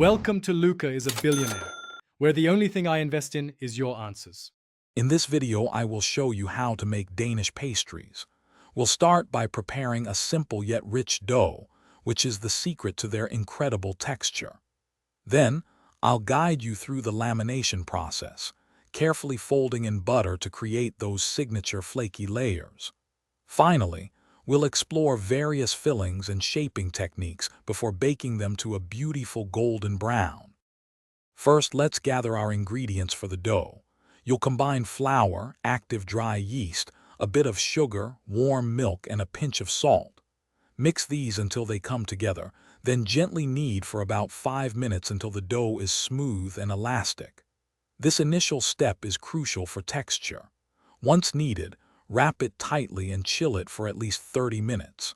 Welcome to Luca is a Billionaire, where the only thing I invest in is your answers. In this video, I will show you how to make Danish pastries. We'll start by preparing a simple yet rich dough, which is the secret to their incredible texture. Then, I'll guide you through the lamination process, carefully folding in butter to create those signature flaky layers. Finally, we'll explore various fillings and shaping techniques before baking them to a beautiful golden brown. First, let's gather our ingredients for the dough. You'll combine flour, active dry yeast, a bit of sugar, warm milk, and a pinch of salt. Mix these until they come together, then gently knead for about 5 minutes until the dough is smooth and elastic. This initial step is crucial for texture. Once kneaded, wrap it tightly and chill it for at least 30 minutes.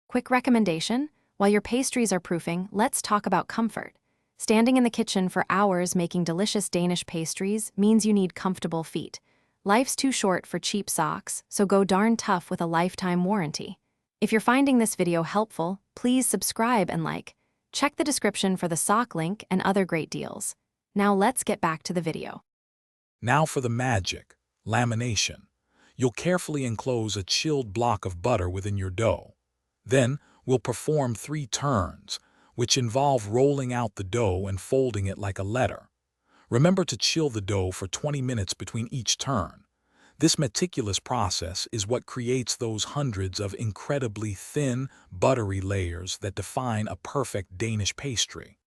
Quick recommendation: while your pastries are proofing, let's talk about comfort. Standing in the kitchen for hours making delicious Danish pastries means you need comfortable feet. Life's too short for cheap socks, so go darn tough with a lifetime warranty. If you're finding this video helpful, please subscribe and like. Check the description for the sock link and other great deals. Now let's get back to the video. Now for the magic, lamination. You'll carefully enclose a chilled block of butter within your dough. Then, we'll perform 3 turns, which involve rolling out the dough and folding it like a letter. Remember to chill the dough for 20 minutes between each turn. This meticulous process is what creates those hundreds of incredibly thin, buttery layers that define a perfect Danish pastry.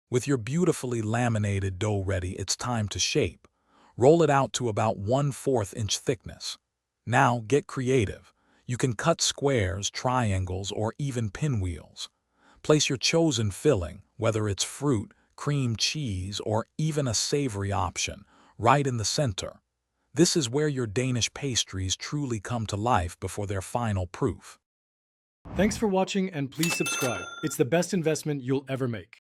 With your beautifully laminated dough ready, it's time to shape. Roll it out to about 1/4 inch thickness. Now, get creative. You can cut squares, triangles, or even pinwheels. Place your chosen filling, whether it's fruit, cream cheese, or even a savory option, right in the center. This is where your Danish pastries truly come to life before their final proof. Thanks for watching and please subscribe. It's the best investment you'll ever make.